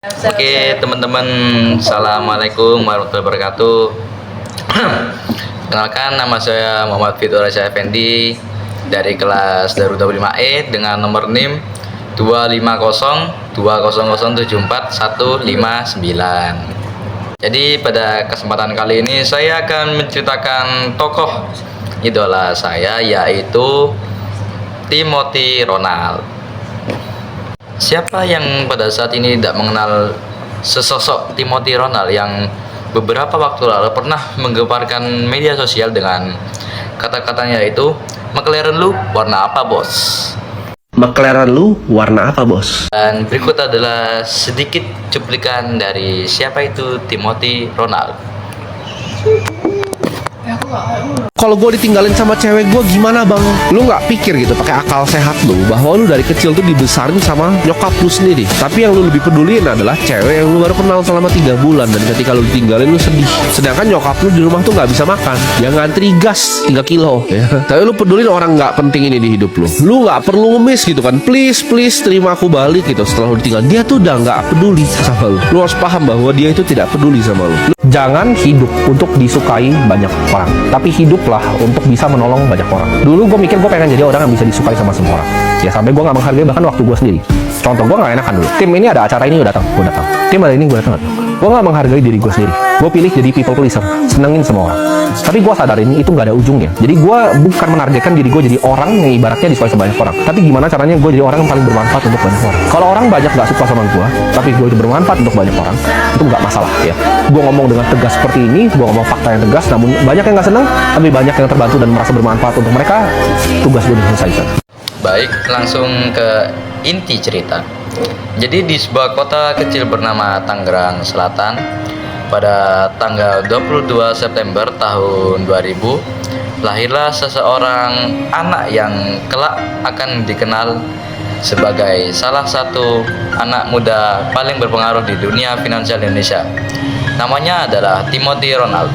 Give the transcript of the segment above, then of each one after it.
Oke teman-teman, Assalamualaikum warahmatullahi wabarakatuh. Kenalkan, nama saya Muhammad Fitur Rasyah Effendi dari kelas Daruda 5E dengan nomor NIM 25020074159. Jadi pada kesempatan kali ini saya akan menceritakan tokoh idola saya, yaitu Timothy Ronald. Siapa yang pada saat ini tidak mengenal sesosok Timothy Ronald yang beberapa waktu lalu pernah menggemparkan media sosial dengan kata-katanya, yaitu McLaren lu warna apa bos? McLaren lu warna apa bos? Dan berikut adalah sedikit cuplikan dari siapa itu Timothy Ronald. Kalau gue ditinggalin sama cewek gue gimana bang? Lu nggak pikir gitu pakai akal sehat lu bahwa lu dari kecil tuh dibesarin sama nyokap lu sendiri, tapi yang lu lebih peduliin adalah cewek yang lu baru kenal selama 3 bulan, dan ketika lu ditinggalin lu sedih. Sedangkan nyokap lu di rumah tuh nggak bisa makan, yang ngantri gas 3 kilo ya. Tapi lu pedulin orang nggak penting ini di hidup lu. Lu nggak perlu ngemis gitu kan, please terima aku balik gitu setelah lu ditinggal. Dia tuh udah nggak peduli sama lu. Lu harus paham bahwa dia itu tidak peduli sama lu. Jangan hidup untuk disukai banyak orang, tapi hiduplah untuk bisa menolong banyak orang. Dulu gue mikir gue pengen jadi orang yang bisa disukai sama semua orang, ya sampai gue nggak menghargai bahkan waktu gue sendiri. Contoh, gue nggak enakan dulu, tim ini ada acara ini gue datang, tim ada ini gue datang. Gue nggak menghargai diri gue sendiri, gue pilih jadi people pleaser, senengin semua orang. Tapi gue sadarin itu nggak ada ujungnya. Jadi gue bukan menargetkan diri gue jadi orang yang ibaratnya disukai sama banyak orang, tapi gimana caranya gue jadi orang yang paling bermanfaat untuk banyak orang. Kalau orang banyak nggak suka sama gue, tapi gue itu bermanfaat untuk banyak orang, itu nggak masalah ya. Gue ngomong dengan tegas seperti ini, gue ngomong fakta yang tegas, namun banyak yang nggak seneng, tapi banyak yang terbantu dan merasa bermanfaat untuk mereka. Tugas gue diselesaikan. Baik, langsung ke inti cerita. Jadi di sebuah kota kecil bernama Tangerang Selatan, pada tanggal 22 September tahun 2000, lahirlah seseorang anak yang kelak akan dikenal sebagai salah satu anak muda paling berpengaruh di dunia finansial Indonesia. Namanya adalah Timothy Ronald.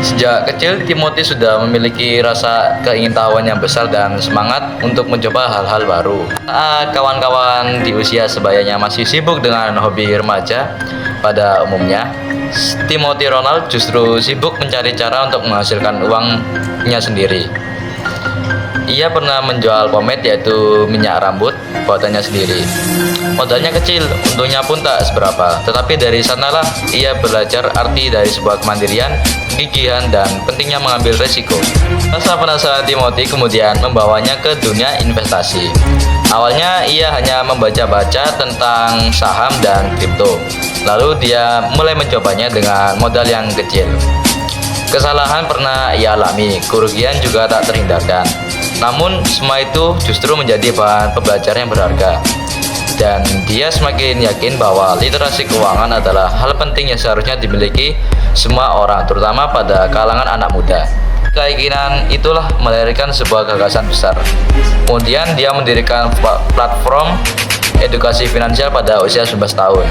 Sejak kecil, Timothy sudah memiliki rasa keingintahuan yang besar dan semangat untuk mencoba hal-hal baru. Saat kawan-kawan di usia sebayanya masih sibuk dengan hobi remaja pada umumnya, Timothy Ronald justru sibuk mencari cara untuk menghasilkan uangnya sendiri. Ia pernah menjual pomade, yaitu minyak rambut, buatannya sendiri. Modalnya kecil, untungnya pun tak seberapa. Tetapi dari sanalah ia belajar arti dari sebuah kemandirian, kegigihan, dan pentingnya mengambil resiko. Rasa penasaran Timothy kemudian membawanya ke dunia investasi. Awalnya ia hanya membaca-baca tentang saham dan kripto. Lalu dia mulai mencobanya dengan modal yang kecil. Kesalahan pernah ia alami, kerugian juga tak terhindarkan. Namun semua itu justru menjadi bahan pembelajaran yang berharga. Dan dia semakin yakin bahwa literasi keuangan adalah hal penting yang seharusnya dimiliki semua orang, terutama pada kalangan anak muda. Keyakinan itulah melahirkan sebuah gagasan besar. Kemudian dia mendirikan platform edukasi finansial pada usia 11 tahun.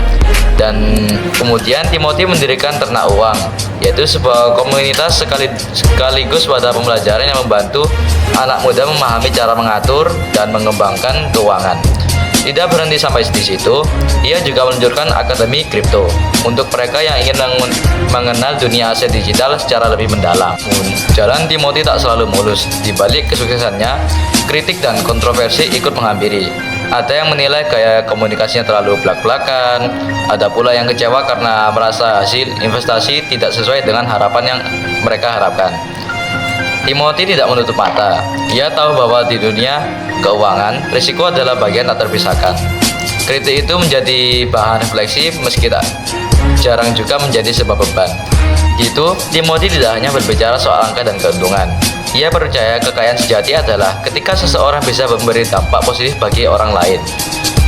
Dan kemudian Timothy mendirikan Ternak Uang, yaitu sebuah komunitas sekaligus pada pembelajaran yang membantu anak muda memahami cara mengatur dan mengembangkan keuangan. Tidak berhenti sampai di situ, ia juga meluncurkan Akademi Kripto untuk mereka yang ingin mengenal dunia aset digital secara lebih mendalam. Jalan Timothy tak selalu mulus. Di balik kesuksesannya, kritik dan kontroversi ikut menghampiri. Ada yang menilai gaya komunikasinya terlalu belak-belakan, ada pula yang kecewa karena merasa hasil investasi tidak sesuai dengan harapan yang mereka harapkan. Timothy tidak menutup mata. Ia tahu bahwa di dunia keuangan, risiko adalah bagian tak terpisahkan. Kritik itu menjadi bahan refleksi meski tak jarang juga menjadi sebuah beban. Gitu, Timothy tidak hanya berbicara soal angka dan keuntungan. Ia percaya kekayaan sejati adalah ketika seseorang bisa memberi dampak positif bagi orang lain.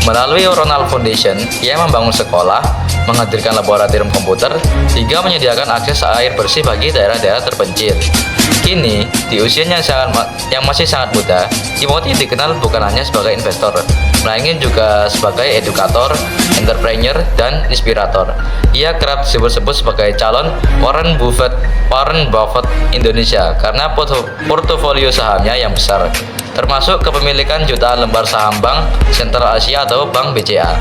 Melalui Ronald Foundation, ia membangun sekolah, menghadirkan laboratorium komputer, hingga menyediakan akses air bersih bagi daerah-daerah terpencil. Kini, di usianya yang masih sangat muda, Timothy dikenal bukan hanya sebagai investor, melainkan juga sebagai edukator, entrepreneur, dan inspirator. Ia kerap disebut-sebut sebagai calon Warren Buffett Indonesia karena portofolio sahamnya yang besar, termasuk kepemilikan jutaan lembar saham Bank Sentral Asia atau Bank BCA.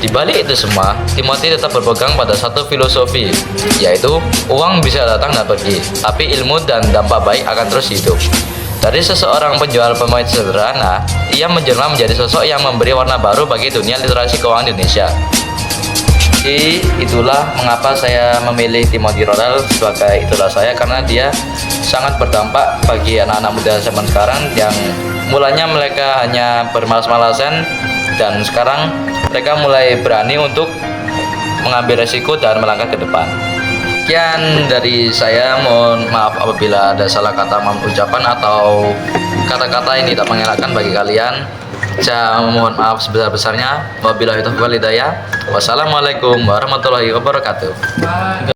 Di balik itu semua, Timothy tetap berpegang pada satu filosofi, yaitu uang bisa datang dan pergi, tapi ilmu dan dampak baik akan terus hidup. Dari seseorang penjual pemain sederhana, ia menjelma menjadi sosok yang memberi warna baru bagi dunia literasi keuangan Indonesia. Jadi itulah mengapa saya memilih Timothy Rothel sebagai idola saya, karena dia sangat berdampak bagi anak-anak muda zaman sekarang yang mulanya mereka hanya bermalas-malasan dan sekarang mereka mulai berani untuk mengambil resiko dan melangkah ke depan. Sekian dari saya, mohon maaf apabila ada salah kata ucapan atau kata-kata yang tidak mengenakan bagi kalian. Saya mohon maaf sebesar-besarnya. Wabillahi taufiq wal hidayah. Wassalamualaikum warahmatullahi wabarakatuh.